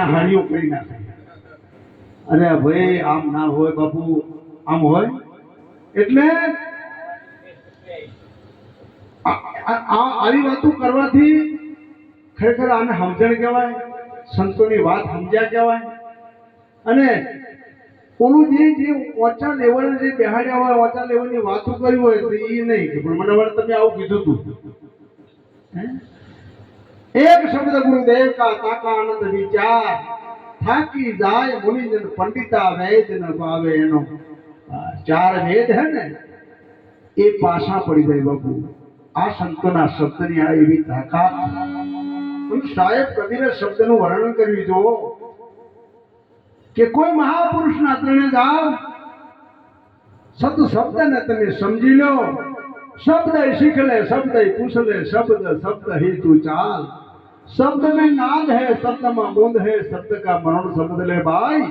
ઝીણા હાડીઓ કરી નાખે. અરે ભાઈ આમ ના હોય બાપુ, આમ હોય. એટલે આવી વાતો કરવાથી ખરેખર આને સમજણ કહેવાય, સંતોની વાત સમજ્યા કહેવાય. અને ઓલું જે ઓછા લેવલે જે બેહાડ્યા હોય, ઓછા લેવલની વાતો કરી હોય તો એ નહીં કે પણ મને વળી તમે આવું કીધું તું. એક શબ્દ ગુરુદેવ કા તાકા આનંદ વિચાર, થાકી જાય મુનિજન પંડિતા વેદ ન પાવે. એનો 4 વેદ હે ને એ પાછા પડી જાય બાપુ. આ સંતોના શબ્દની આ એવી તાકાત. સાહેબ કબીરે શબ્દનું વર્ણન કર્યું જો કે કોઈ મહાપુરુષના ત્રણે જાવ, શબ્દને તમે સમજી લો. शब्द सीख ले, शब्द पूछ ले, शब्द ही तू चाल. शब्द में नाद है, शब्द में मूंद है, शब्द का मरण समझ ले भाई.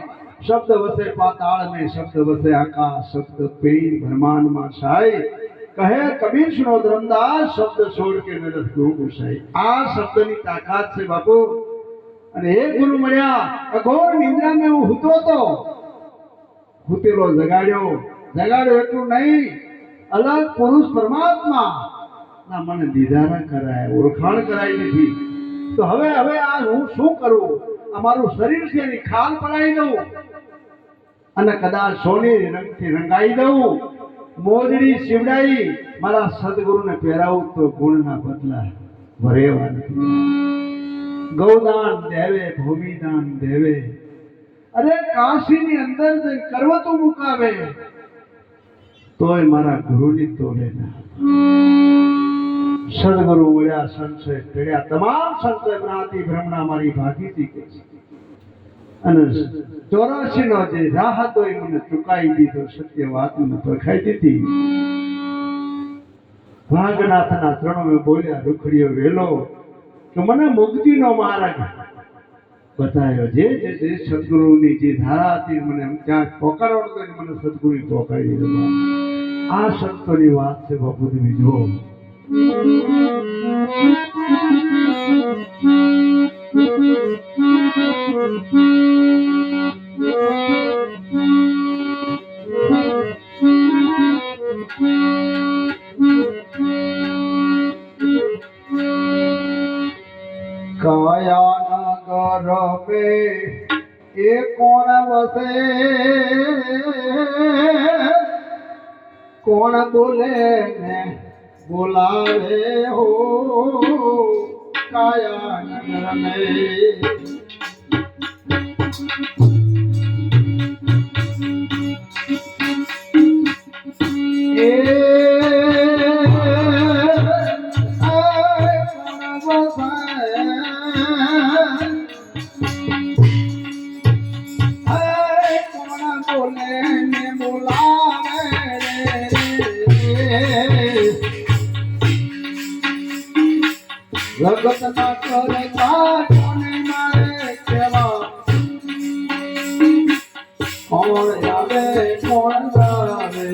शब्द वसे पाताल में, शब्द वसे आकाश, शब्द पेड़ ब्रह्मांड में छाई. कहे कबीर सुनो धर्मदास, शब्द छोड़ के नरक गुरु घुसाई. आ शब्द ની તાકાત છે બાપુ. અને એક ગુરુ મળ્યા, અઘોર નિંદ્રા में હું હૂતો તો, હૂતેલો જગાડ્યો એટલું નહીં, अलग पुरुष परमात्मा ना मन दीदारा कराय, ओळखाण कराई नहीं. तो हवे आ हूँ शू करूं? अमारू शरीर से एनी खाल पड़ाई दऊं અને કદાચ સોની રંગથી રંગાઈ દઉં, મોજડી સીવડાઈ મારા સદગુરુને પહેરાવું તો ગુણના બદલા ભરેવા નથી. ગૌદાન દેવે, ભૂમિદાન દેવે. અરે કાશીની અંદર કરવતો મુકાવે તોય મારા ગુરુની તોલે ના. સદગુરુ મળ્યા, સંશય પડ્યા. તમામ સંશય જ્ઞાતિ ભ્રમણા મારી ભાગીતી કે છે. અને 84 નો જે રાહ હતો એ મને ચુકાઈ દીધો. સત્ય વાત મને પરખાઈ દીધી. ભાગનાથના ચરણોમાં બોલ્યા રૂખડીઓ વેલો કે મને મુક્તિનો માર્ગ બતાવ્યો. જે સદગુરુની જે ધારા હતી મને ત્યાં પોકારવાનો મને સદગુરુ પોકારી દીધો. આ સંતોની વાત છે બાપુ. તમે જુઓ કાયા નગર મે એ કોણ વસે, કોણ બોલે ને બોલાવે હો. કાયા નગર મે લગત ના કરે કોને મારે કેવા, કોણ આવે કોણ જાવે.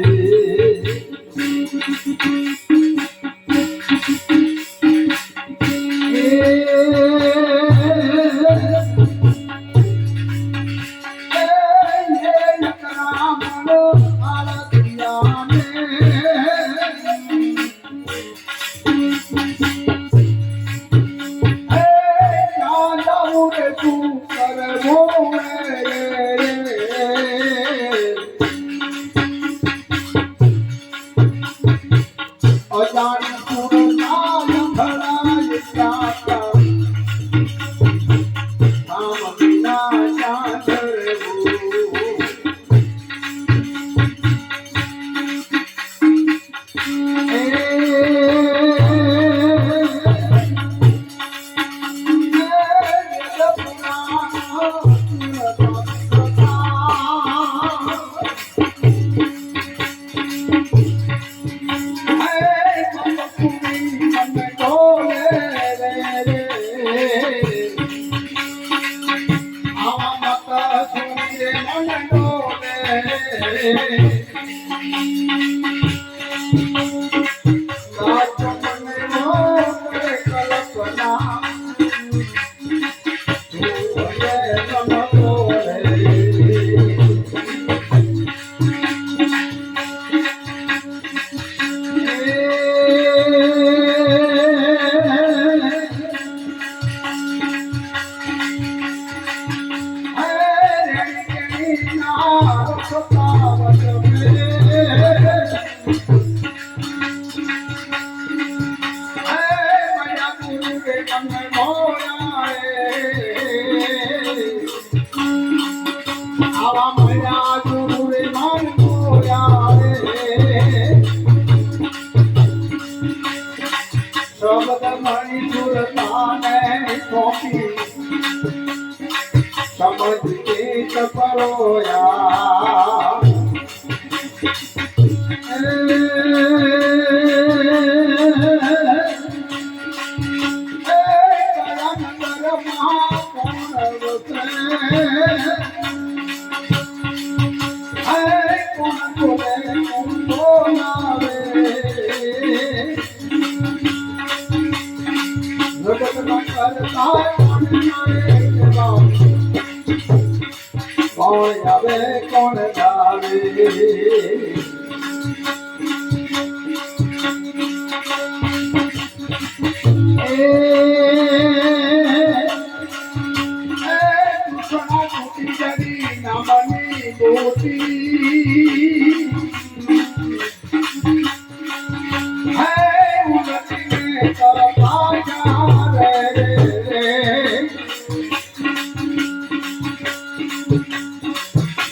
કોણ ગાવે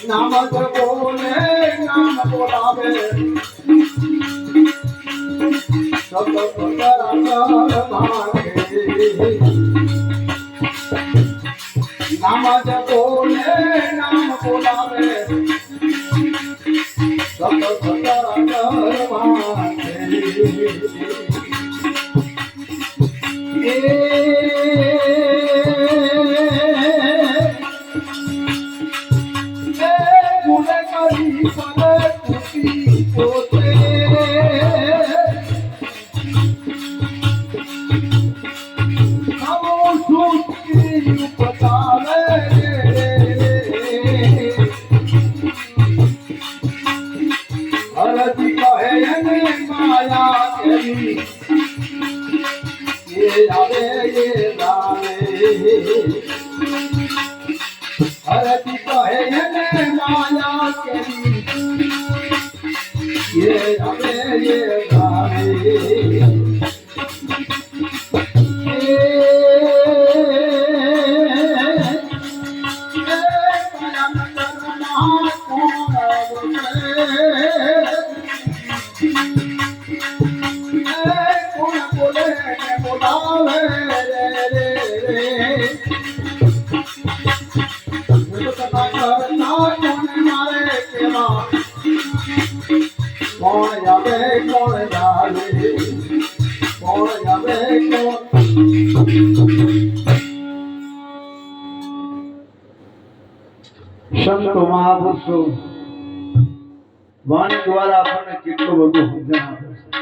નામ બોલે નામ બોલાવે સંતો મહાપુરુષો વાણી દ્વારા આપણને કેટલું બધું સમજણ આપે છે.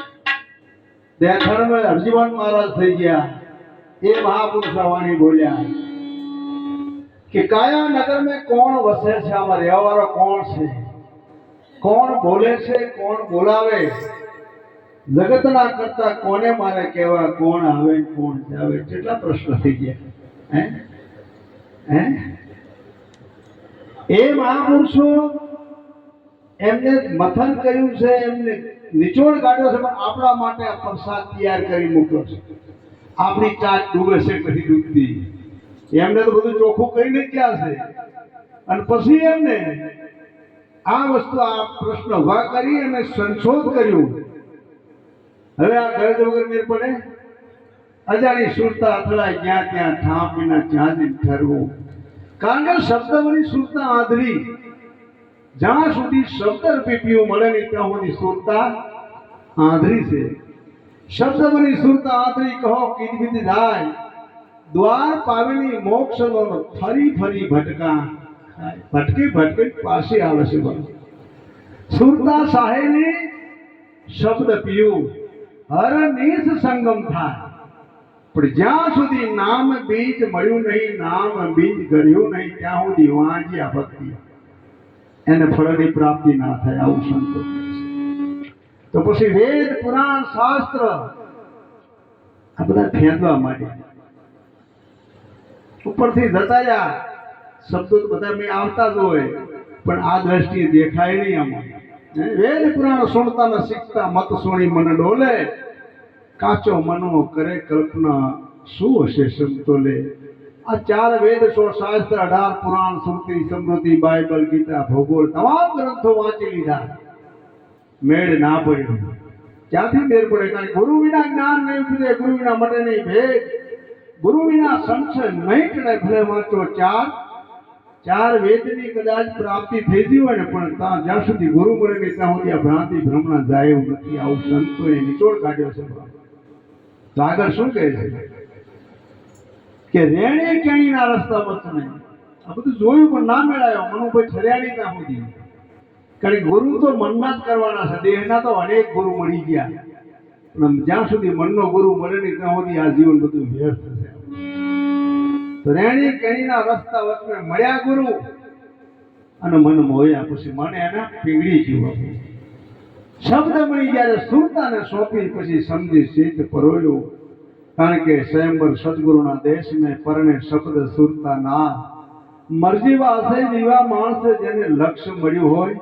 દેખણમાં હરજીવન મહારાજ થઈ ગયા એ મહાપુરુષ વાણી બોલ્યા કે કાયા નગર में કોણ વસે છે, આમાં રહેવાવાળો કોણ છે, કોણ બોલે છે, કોણ બોલાવે, જગતના કરતા કોને મારે કહેવા, કોણ આવે કોણ જાવે, કેટલા પ્રશ્ન થઈ ગયા હે હે એ મહાપુરુષો એમને મથન કર્યું છે, એમને નિચોડ કાઢ્યો છે, પણ આપણા માટે આ પ્રસાદ તૈયાર કરી મૂક્યો છે. આપણી ચાટ ડૂબે છે પછી ડૂબતી, એમને તો બધું ચોખ્ખું કરીને ક્યાં છે, અને પછી એમને આ વસ્તુ આ પ્રશ્ન ઉભા કરી અને સંશોધ કર્યું. હવે આ ગરજ વગર મેર પડે, અજાણી સુરતા અથડાય જ્યાં ત્યાં ઠામ વિના જ્યાં ઠરવું. કારણ કે શબ્દવની સુરતા આંધળી, જ્યાં સુધી શબ્દ પીપીયું મળે નહીં ત્યાં સુધી સુરતા આંધળી છે. શબ્દવની સુરતા આંધળી કહો કીધી જાય, દ્વાર પાવેલી મોક્ષનો ફરી ફરી ભટકા, ભટકી ભટકી પાછી આવે છે. સુરતા સાહેની શબ્દ પીયું હર નિસ સંગમ થાય, પણ જ્યાં સુધી નામ બીજ મળ્યું નહીં, નામ બીજ કર્યું નહીં, ત્યાં સુધી વાંજી આ ભક્તિ એને ફળની પ્રાપ્તિ ના થાય, આવું સંતો કહે છે. તો પછી વેદ પુરાણ શાસ્ત્ર આ બધા ફેંદવા માંડે, ઉપરથી જતા રહ્યા શબ્દો તો બધા મેં આવતા જ હોય, પણ આ દ્રષ્ટિએ દેખાય નહીં આમાં. વેદ પુરાણ સુણતા ને શીખતા મત સુણી મન ડોલે, કાચો મનો કરે કલ્પના શું હશે સમતોલે. આ 4 વેદ 16 શાસ્ત્ર 18 પુરાણ સ્મૃતિ સમૃદ્ધિ બાઇબલ ગીતા ભૂગોળ તમામ ગ્રંથો વાંચી લીધા, મેળ ના પડ્યો. ક્યાંથી મેળ પડે? કારણ ગુરુ વિના જ્ઞાન નહીં ઉપજે, ગુરુ વિના મટે નહીં ભેદ, ગુરુ વિના સંશય નહીં ટળે. ભલે વાંચો 4 વેદની કદાચ પ્રાપ્તિ થઈ ગઈ હોય ને, પણ જ્યાં સુધી ગુરુ મળે નહીં ત્યાં સુધી આ ભ્રાંતિ ભ્રમણા જાય એવું નથી. આવું સંતોએ નિચોડ કાઢ્યો છે. તો આગળ શું કહે છે કે રેણે કેણીના રસ્તા બસ નહીં. આ બધું જોયું પણ ના મેળાયો. મનુભાઈ ઠર્યા નહીં ત્યાં સુધી. કારણ કે ગુરુ તો મનના જ કરવાના છે, દેહના તો અનેક ગુરુ મળી ગયા, પણ જ્યાં સુધી મનનો ગુરુ મળે નહીં ત્યાં સુધી આ જીવન બધું વ્યર્થ છે. તો રેણી કેણીના રસ્તા વચ્ચે મળ્યા ગુરુ અને મન મોહ્યા, પછી મને એને પીંગળી ગયું. શબ્દ મળી જ્યારે સુરતાને સોંપી, પછી સમજી સિદ્ધ પરોયો. કારણ કે સ્વયંવર સદગુરુના દેશ મેં પરણે શબ્દ સુરતા ના. મરજી વાસે જીવા માણસે જેને લક્ષ્ય મળ્યું હોય,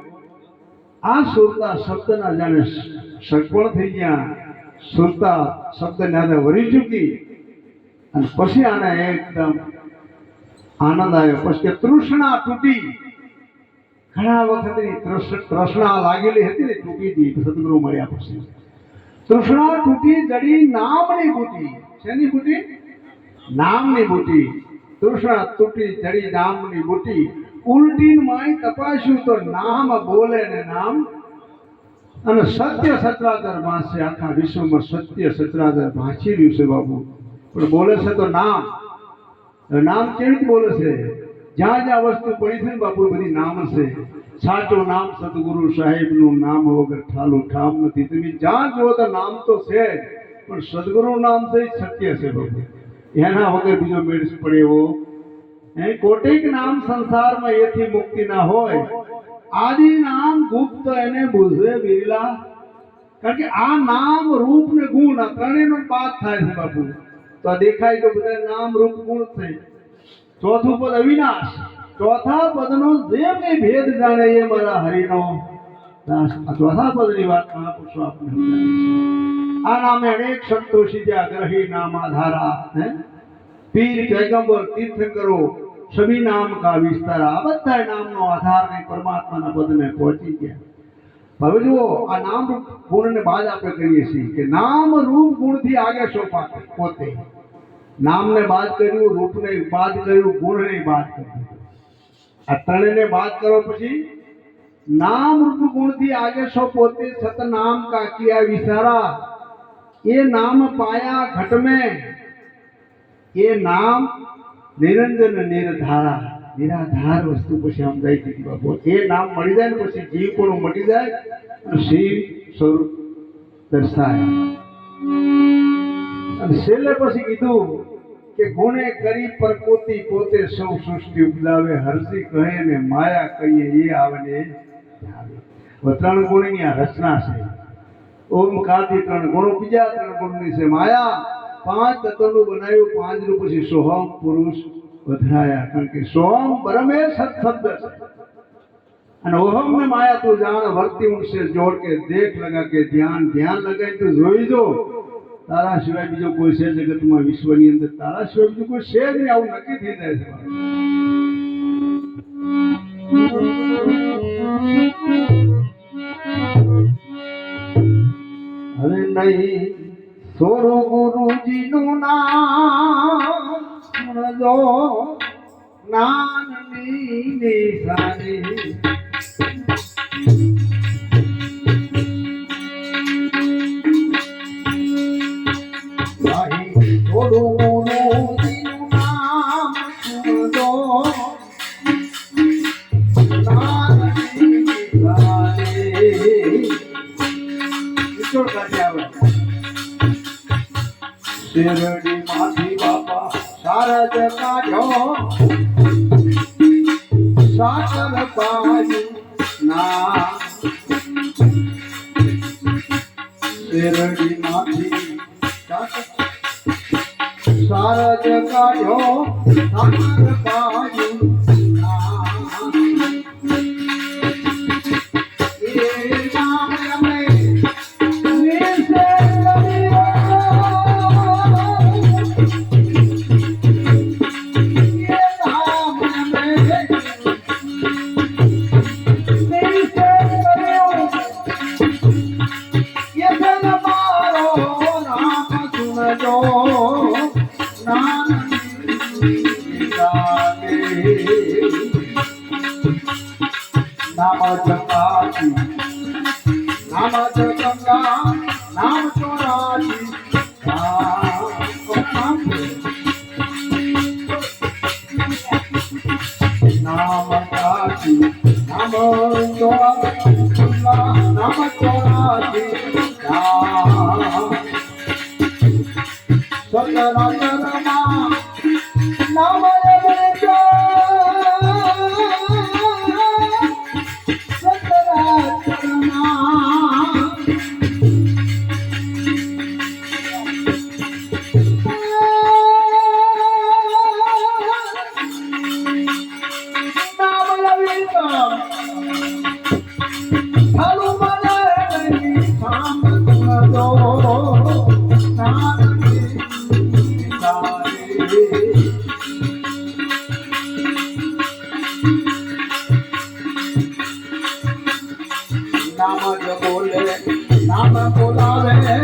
આ સુરતા શબ્દના જાણે સગવડ થઈ ગયા, સુરતા શબ્દને આને વરી ચૂકી, અને પછી આને એકદમ આનંદ આવ્યો. પછી કે તૃષ્ણા તૂટી. ઘણા વખતની તૃષ્ણા લાગેલી હતી ને, તૂટી ગઈ સદગુરુ મળ્યા પછી. તૃષ્ણા તૂટી જડી નામની બુટી. શેની બુટી? નામની બુટી. તૃષ્ણા તૂટી જડી નામની બુટી. ઉલટીન માય તપાસ્યું તો નામ બોલે ને નામ, અને સત્ય સચરાચર ભાષે. આખા વિશ્વમાં સત્ય સચરાચર ભાંચી રહ્યું છે બાબુ, પણ બોલે છે તો નામ. નામ કેવી રીતે બોલે છે? જ્યાં જ્યાં વસ્તુ પડી છે ને બાપુ, બધી નામ છે. સાચું નામ સદગુરુ સાહેબનું નામ વગર ઠાલું ઠામ નથી. તમે જ્યાં જુઓ તો નામ તો છે, પણ સદગુરુ નામ તો સત્ય છે બાપુ, એના વગર બીજો મેળ પડે એવો. કોટેક નામ સંસારમાં એથી મુક્તિ ના હોય. આદિ નામ ગુપ્ત એને બુઝે બિરલા. કારણ કે આ નામ રૂપ ને ગુણ આ ત્રણેયનો બાદ થાય છે બાપુ. તો આ દેખાય તો બધા નામ રૂપ ગુણ છે. ચોથું પદ અવિનાશ. ચોથા પદનો જેમને ભેદ જાણે એ મારા હરિનો દાસ. આ ચોથા પદની વાત મહાપુરુષો આપણે આ નામે અનેક સંતો સીધ્યા, ગ્રહી નામ આધારા. પીર પૈગંબર તીર્થંકરો સભી નામ કા વિસ્તારા. આ બધા નામનો આધાર ને પરમાત્માના પદને પહોંચી ગયા. હવે જુઓ, આ નામ રૂપ ગુણને બાદ આપણે કહીએ છીએ કે નામ રૂપ ગુણથી આગે સોપા. પોતે નામને બાદ કર્યું, રૂપને બાદ કર્યું, ગુણને બાદ કર્યું. આ ત્રણેયને બાદ કરો પછી નામ રૂપ ગુણથી આગે સો પોતે સતનામ કા કિયા વિસારા. એ નામ પાયા ઘટ में, એ નામ નિરંજન નિર્ધારા. નિરાધાર વસ્તુ પછી આમ જાય છે બાબુ. એ નામ મળી જાય ને પછી જીવ પણ મટી જાય અને શિવ સ્વરૂપ દર્શાય. અને છેલ્લે પછી કીધું કે ગુણે કરી પ્રકૃતિ પોતે સૌ સૃષ્ટિ ઉપજાવે. હરસી કહે ને માયા કહીએ એ આવે ને એ આવે. 3 ગુણની આ રચના છે. ઓમકારથી 3 ગુણો, બીજા 3 ગુણની છે માયા. 5 તત્વનું બનાવ્યું, 5 નું પછી સોહમ પુરુષ વધાયા. કારણ કે સોહમ બ્રહ્મે સત શબ્દ છે, અને ઓહમ ને માયા તું જાણ. વર્તી ઉનસે જોડ કે દેખ લગા કે ધ્યાન. ધ્યાન લગાઈ તો જોઈ જો, તારા સિવાય બીજો કોઈ છે જગતમાં, વિશ્વની અંદર તારા સિવાય બીજું કોઈ છે નહીં. આવું નક્કી થઈ જાય છે. હવે નહીં સોરું ગુરુજીનું નામ સુણજો, જ્ઞાનની નિશાની. સોરું ગુરુજીનું નામ સુણજો, જ્ઞાનની નિશાની. શિરડી સારજ કાઢ્યો સાકર પાયું ના શેરડી માંથી સારજ કાઢ્યો સાકર પાયું ના એ નામ રમે નામ જંગાજી નામ જંગા નામ ચોરાજી નામ કાજી નામ ચોરાજી નામ ચોરાજી સતરાચરમાં નામ નામ જ બોલે નામ બોલાવે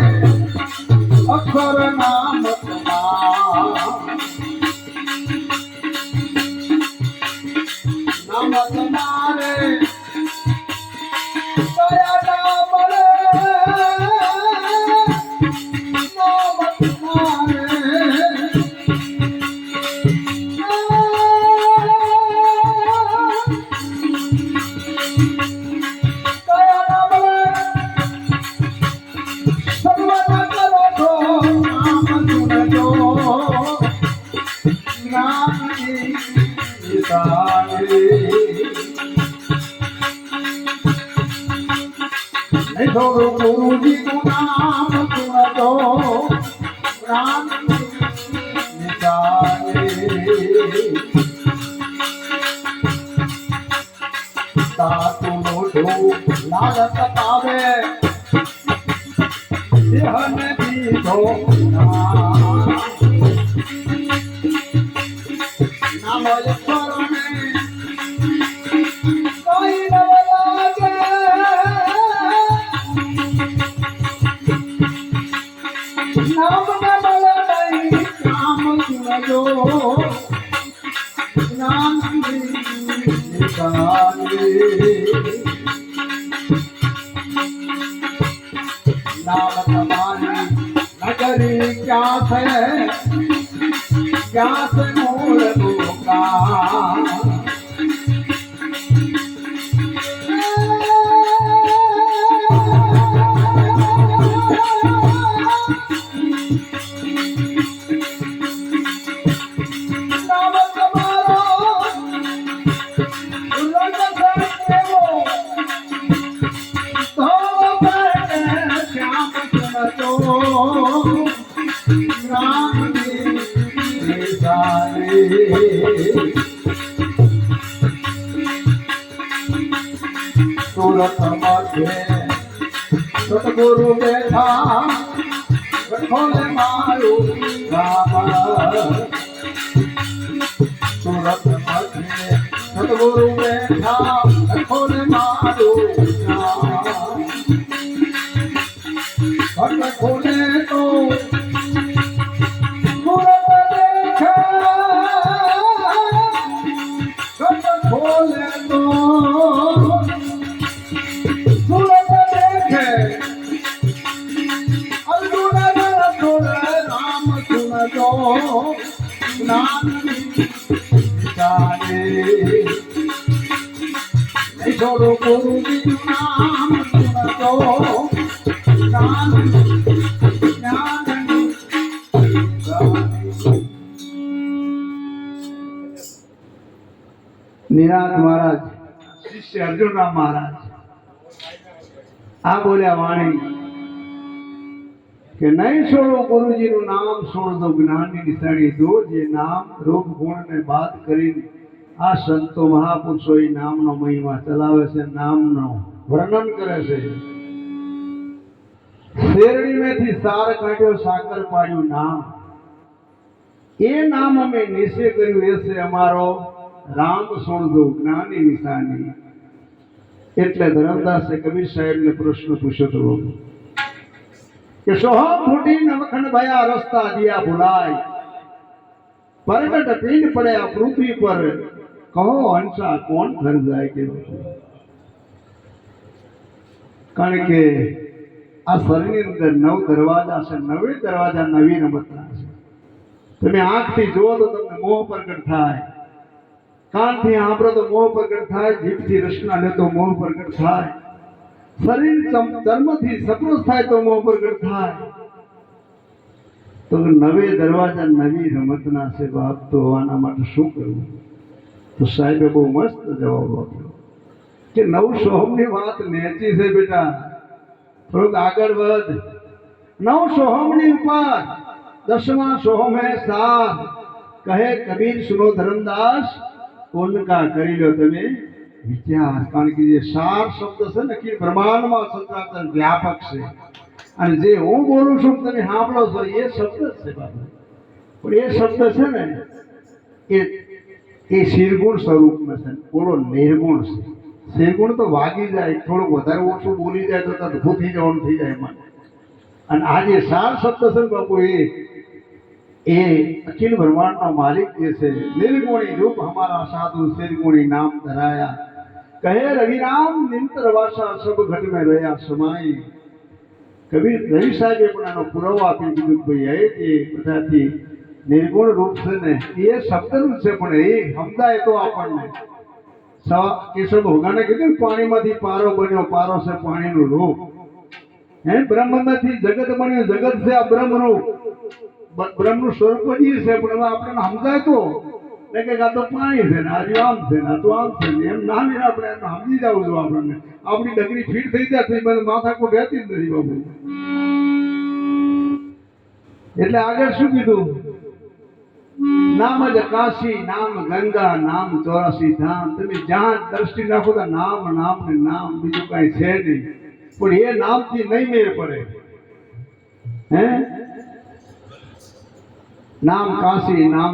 અક્ષર નામ નામ તમારે કયા ના મળે નામ તમારે नहीं छोड़ो गुरु जी को नाम सुन दो राम निकाले तातु मोटो लागत पावे देहन दीधो नाम ईश्वर में कोई न लागे नाम न मिले नहीं नाम सुन लो नाम निकाले नाम तुम्हारी नगरी क्या है क्या से मूल का सूरत मध्य सतगुरु बैठा खोले मारू राम सूरत मध्य सतगुरु बैठा खोले मारू राम खोले तो खोले तो नाम निकाले नहीं छोड़ो गुरु जी नाम सुन दो नाम ज्ञान निकाले નિરાંત મહારાજ શિષ્ય અર્જુનરામ મહારાજ આ બોલ્યા વાણી કે નહીં છોડો ગુરુજીનું નામ છોડો જ્ઞાનની નિશાની દો જે નામ રૂપ ગુણને બાદ કરીને આ સંતો મહાપુરુષો એ નામનો મહિમા ચલાવે છે, નામનો વર્ણન કરે છે. શેરડી મેથી સાર કાઢ્યો સાકર પાડ્યું નામ, એ નામ અમે નિશ્ચય કર્યું એ છે અમારો રામ છોડો જ્ઞાનની નિશાની. એટલે ધર્મદાસે કબીર સાહેબને પ્રશ્ન પૂછ્યો હતો કે સોહમ ફૂટી નવખંડ ભયા રસ્તા દિયા ભૂલાય, પરગટ પીંડ પડે આ પૃથ્વી પર, કહો હંસા કોણ ઘર જાય કે. કારણ કે આ શરીરની અંદર 9 દરવાજા છે, 9 દરવાજા નવી રમતના છે. તમે આંખથી જુઓ તો તમને મોહ પ્રગટ થાય, કાનથી સાંભળો તો મોહ પ્રગટ થાય, જીભથી રસના લે તો મોહ પ્રગટ થાય, શરીર ચર્મથી સપ્રોસ થાય તો મોહ પ્રગટ થાય. તો 9 દરવાજા નવી રમતના છે બાપ. તો આના માટે શું કરવું? તો સાહેબે બહુ મસ્ત જવાબ આપ્યો કે 9 સોહમની વાત નેચી છે બેટા, થોડુંક આગળ વધ. 9 સોહમની ઉપર 10મા સોહમ હે સાથ, કહે કબીર સુનો ધર્મદાસ, ઉનકા કરી લો તમે વિચાર. કારણ કે જે સાર શબ્દ છે ને કે બ્રહ્માંડમાં સચરાચર વ્યાપક છે, અને જે હું બોલું છું તમે સાંભળો છો એ શબ્દ જ છે બાબુ. પણ એ શબ્દ છે ને એ શિરગુણ સ્વરૂપમાં છે, બોલો નિર્ગુણ છે. શિરગુણ તો વાગી જાય, થોડુંક વધારે ઓછું બોલી જાય તો ઉભું થઈ જવાનું થઈ જાય એમાં. અને આ જે સાર શબ્દ છે ને બાપુ એ અખિલ બ્રહ્માંડનો માલિક જે છે, નિર્ગુણી રૂપ હમારા સાધુ શિરગુણી નામ ધરાયા, કહે રવિરામ નિંતર વાસા સબ ઘટ મેં રહ્યા સમાઈ. કબીર રવિ સાહેબે પણ આનો પુરાવો આપી દીધું ભાઈ એ બધાથી નિર્ગુણ રૂપ છે ને એ શબ્દનું છે, પણ એ સમજાય તો આપણને. કેશવ ભોગાને કીધું પાણીમાંથી પારો બન્યો, પારો છે પાણીનું રૂપ. બ્રહ્મમાંથી જગત બન્યું, જગત છે આ બ્રહ્મરૂપ, બ્રહ્મનું સ્વરૂપ જ છે. પણ આપણને સમજાય તો કે આ તો પાણી છે ને આ આમ છે ને આ તો આમ છે ને એમ નામી આપણે સમજી જવું છું. આપણને આપણી ડગરી ફીટ થઈ જાય તો માથા કોઈ રહેતી જ નથી બાબુ. એટલે આગળ શું કીધું? નામ જ કાશી, નામ ગંગા, નામ 84 ધામ. તમે જ્યાં દ્રષ્ટિ નાખો તો નામ નામ ને નામ, બીજું કઈ છે નહીં. પણ એ નામથી નહીં મેળ પડે. નામ કાશી, નામ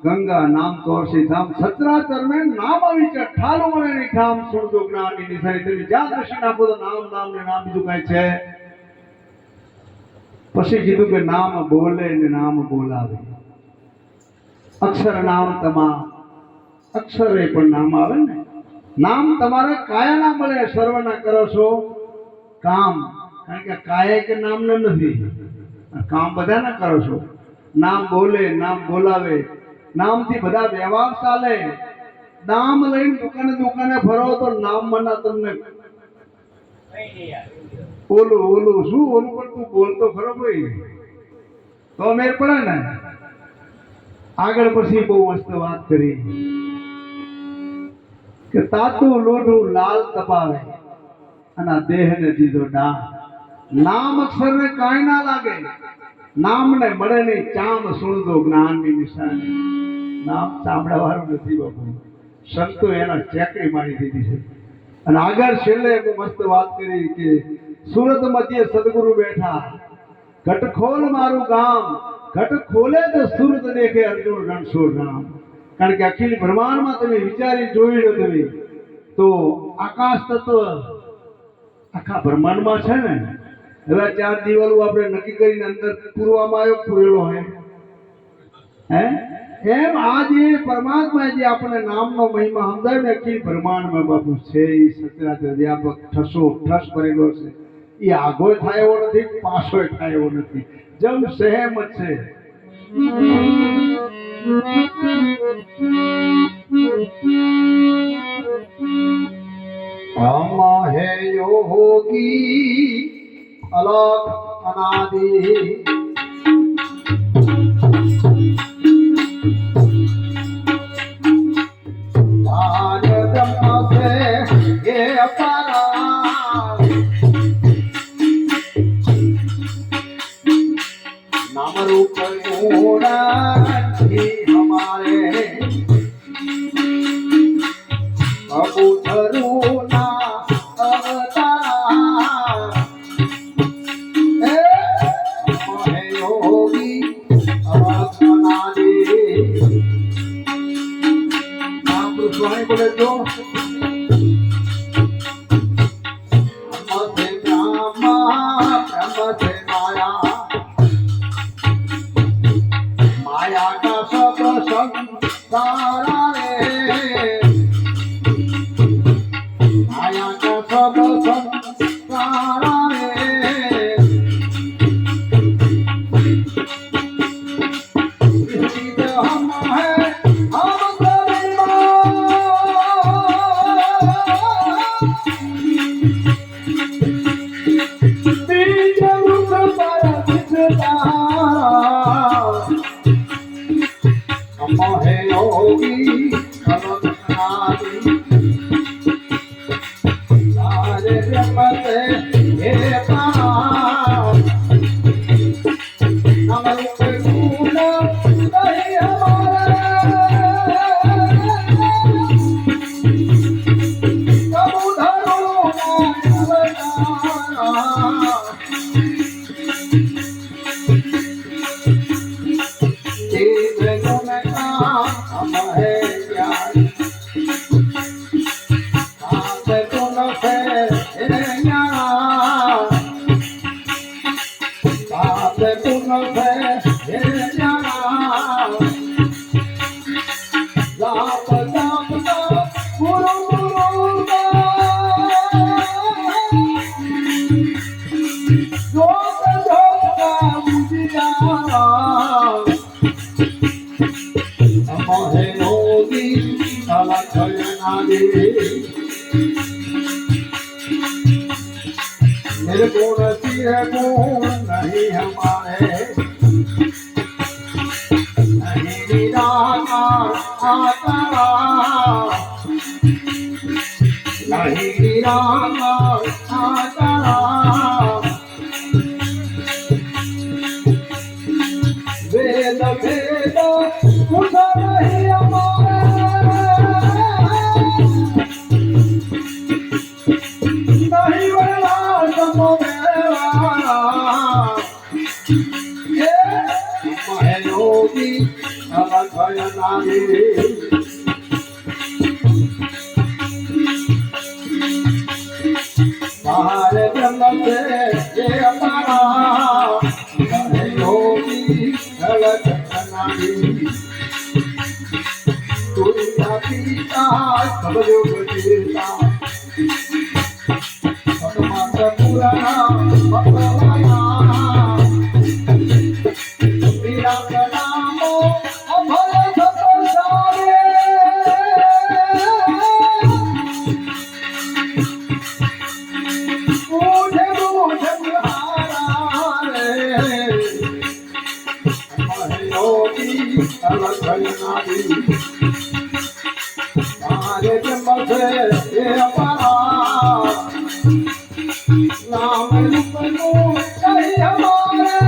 ગંગા, નામ 84 ધામ, સચરાચર મેં નામ વિચાર ઠાલો મને નહીં ઠામ, સુણજો જ્ઞાનની નિશાની. તમે જ્યાં દ્રષ્ટિ નાખો તો નામ નામ ને નામ, બીજું કઈ છે. પછી કીધું કે નામ બોલે ને નામ બોલાવે. અક્ષર નામ તમા, અક્ષરે પણ નામ આવે ને. નામ તમારે કાયા ના મળે, સર્વના કરો છો કામ. કારણ કે કાયા કે નામ નથી, કામ બધાના કરો છો. નામ બોલે, નામ બોલાવે, નામથી બધા વ્યવહાર ચાલે. નામ લઈને દુકાને દુકાને ફરો તો નામ મના તમને ઓલું ઓલું શું ઓલું પણ તું બોલતો ખરો ભાઈ તો મેર પડે ને. આગળ પછી બહુ મસ્ત વાત કરી કે તાતું લોઢું લાલ તપાવે અને દેહને દીધો ડામ. નામ અક્ષરને કાંઈ ના લાગે, નામને મળે નહીં ચામ, સુણજો જ્ઞાનની નિશાની. નામ ચામડા વાળું નથી બાપુ, સંતો એના ચેકડી મારી દીધી છે. અને આગળ છેલ્લે મસ્ત વાત કરી કે સુરત મધ્ય સદગુરુ બેઠા, ઘટ ખોલ મારું ગામ, ઘટ ખોલે તો સુરત દેખે અર્જુન રણછોડ રામ. કારણ કે અખિલ બ્રહ્માંડમાં તમે વિચારી જોઈ લો તમે તો આકાશ તત્વ આખા બ્રહ્માંડમાં છે ને. હવે 4 દિવાલો આપણે નક્કી કરીને અંદર પૂરવામાં આવ્યો પૂરેલો હે એમ આ જે પરમાત્મા જે આપણને નામનો મહિમા સમજાય ને અખિલ બ્રહ્માંડમાં બાપુ છે. એ સચરાચર વ્યાપક ઠસો ઠસ કરેલો છે. એ આગોય થાય એવો નથી, પાછોય થાય એવો નથી, જમ સહેમ જ છે. આમાં હે યોગી અલગ અનાદિ, આ કબૂતરોના અવતાર હે યોગી અવતારી આપણું સ્વામી બોલે જો माया का सब संसार रे माया का सब संसार रे हम है हम है योगी अवतारी सारे जगत हे पार नमः गुण नहीं हमारे कबूधरो निर्गुण सिर गुण नहीं हमारे नहीं निराकार आत्मा नहीं निराकार आत्मा वेद भेद कुछ नहीं हमारे नहीं बड़ा योगी अवधनारी बाहर जन्नत ये अपना योगी अवधनारी दुनिया पीता सब लोग जीता पुराना भगवाना मेरा नामो अभय सतसारे मुझे मुझे बुहारा रे योगी अवधनारी सारे जन्म से ये अपना नाम रूप नहीं हमारे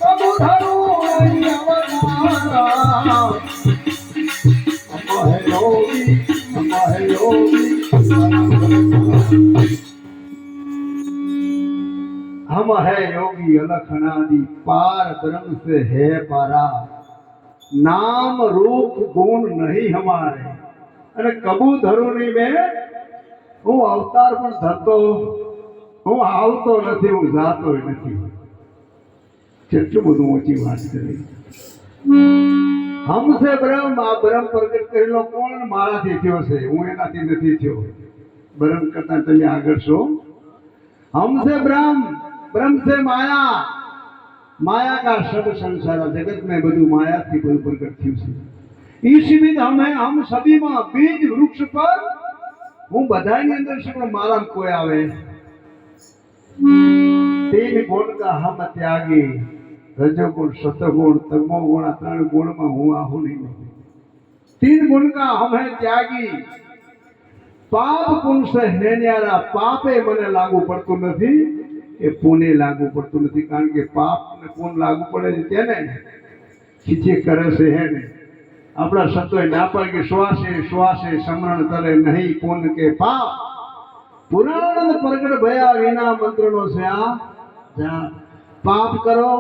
कबूधरो नहीं अवतारा हम है योगी हम है योगी अलखनादि पार ब्रह्म से है पारा नाम रूप गुण नहीं हमारे अरे कबूधरोनी में હું અવતાર પણ ધરતો હું આવતો નથી હું જાતો નથી કેટલું બધું ઊંચી વાત કરી હમસે બ્રહ્મ આ બ્રહ્મ પ્રગટ કરેલો કોણ મારાથી થયો છે હું એનાથી નથી થયો બ્રહ્મ કરતા તમે આગળ છો हमसे ब्रह्म से माया माया का सब संसार जगत में બધું માયાથી બધું પ્રગટ થયું છે ઈશ વિદ हम सभी में बीज वृक्ष पर હું બધાની અંદર શું મારા કોઈ આવે तीन गुण का हम त्यागी रजोगुण सतगुण तमो गुण आ त्रण गुण में हूँ आहू नहीं तीन गुण का हम है त्यागी पाप पुण्य से न्यारा पापे मने लागू पड़तुं नथी ए पुण्य लागू पड़तुं नथी कारण के पाप ने पुण्य लागू पड़े छे तेने खीचे करे छे हे ने આપણા સંતોએ ના પાડી કે શ્વાસે શ્વાસે સમરણ કરે નહીં પુન કે પાપ પુરાણ પ્રગટ ભયા વિના મંત્રનો છે આ પાપ કરો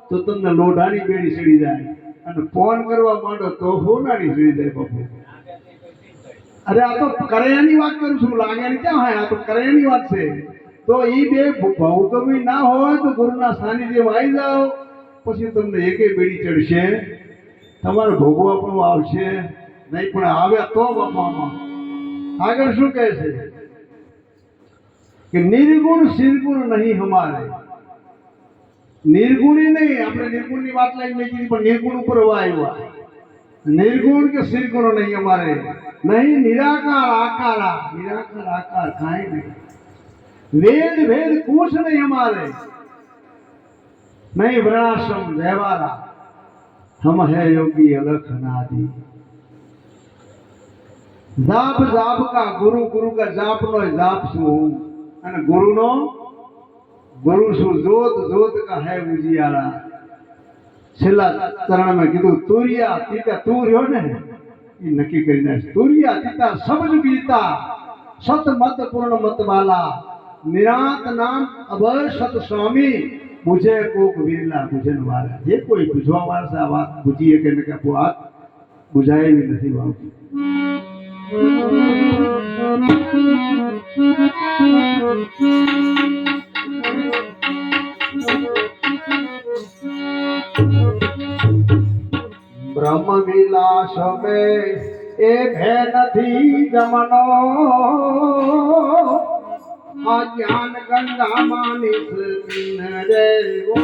તો તમને લોઢાની બેડી સડી જાય અને ફોન કરવા માંડો તો હોનાની સડી જાય બાપુ અરે આ તો કર્યાની વાત કરું છું લાગ્યાની ક્યાં હોય આ તો કર્યાની વાત છે તો એ બે ભૌગવી ના હોય તો ગુરુના સાનિધ્યમાં આવી જાઓ પછી તમને એકેય બેડી ચડશે તમારે ભોગવા પણ આવશે નહીં પણ આવે તો બાપામાં આગળ શું કહે છે કે નિર્ગુણ સિરગુણ નહીં હમારે નિર્ગુણી નહીં આપણે નિર્ગુણની વાત લઈ મેં કીધી પણ નિર્ગુણ ઉપર આવ્યા નિર્ગુણ કે સિરગુણ નહીં અમારે નહીં નિરાકાર આકાર કાંઈ નહીં વેદ ભેદ કુછ નહીં हमारे नहीं वर्णाश्रम व्यवहारा हम है योगी अलख नादी जाप जाप का गुरु गुरु का जाप नो जाप सु અને ગુરુનો ગુરુ શું જોત જોત का है ઉજિયાળા છેલ્લા ચરણમાં કીધું તુરિયા તીતા તું રહ્યો ને એ નક્કી કરીને તુરિયા તીતા સબજ ગીતા સત મત પૂર્ણ મત વાલા निरात नाम अभय सत स्वामी मुझे कोक वीरला बुझन वाला जे कोई बुझवा वाला सा बात बुझी है कि क्या बात बुझाए भी नहीं बाबू ब्रह्म विलास में ए भय नहीं जमनो ज्ञान गंगा मानिस रे वो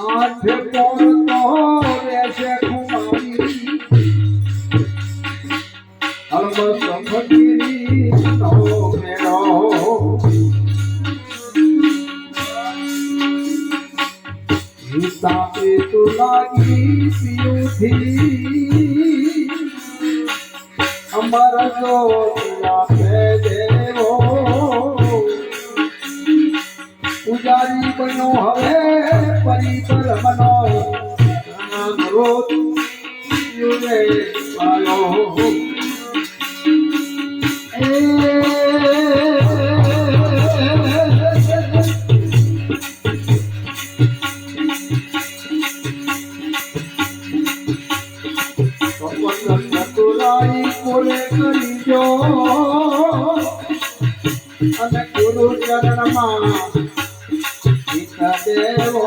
आठ कोर तो ऐसे घुमाई अलम संभगिरी नो मेरो गीता पे तू लागी पियू थी अमर ज्योतिया पे देवो पुजारी बनो हवे परिपर बनो करो युगे पालो गुरु चरण देवो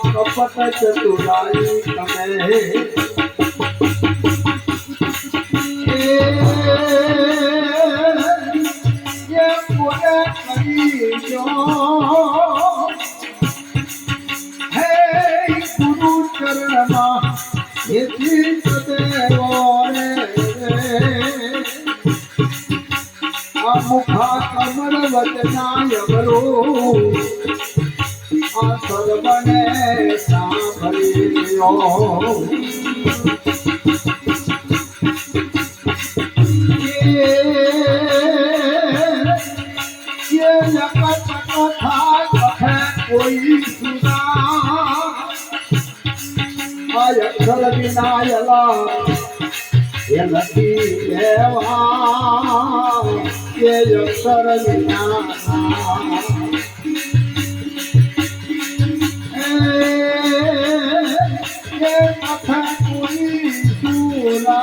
कपट चतुराई तमे ये पूरे करियो हे गुरु चरण देवो मुखा कमल वचनाय बरो सर्वने सांभलियो ये जगत कथा कहे कोई सुना अक्षर विनायला ये लगी देवा ये अक्षर विना ये कथा कोई सुना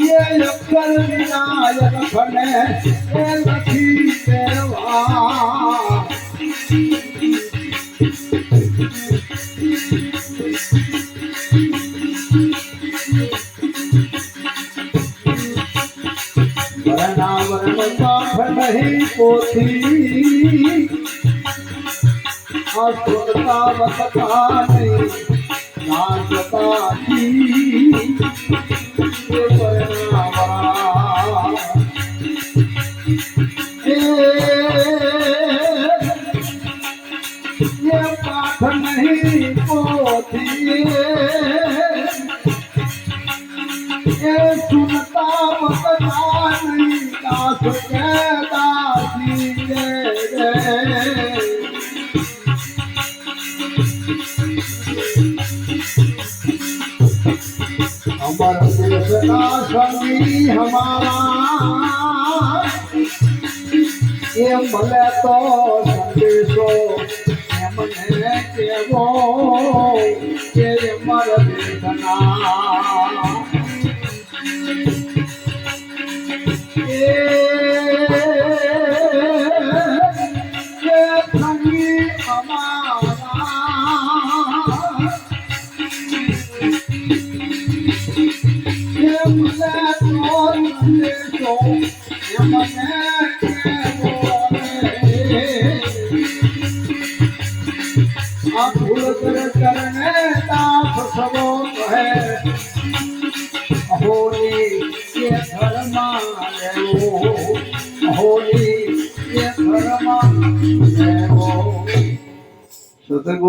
ये अक्षर विना लखने ये लखी देवा नहीं पोथी असुरता वसता नहीं नाचता थी ये पाठ नहीं पोथी ये सुनता वसता नहीं दास के दासी रे हमारा देश ना संगी हमारा ये भले तो संदेशो एमने केवो के हमारा देश ना ये संगी हमारा ये भले तो संदेशो एमने भूल करने दास सबो है होली ये धर्मा होली ये धर्मा सतगुरु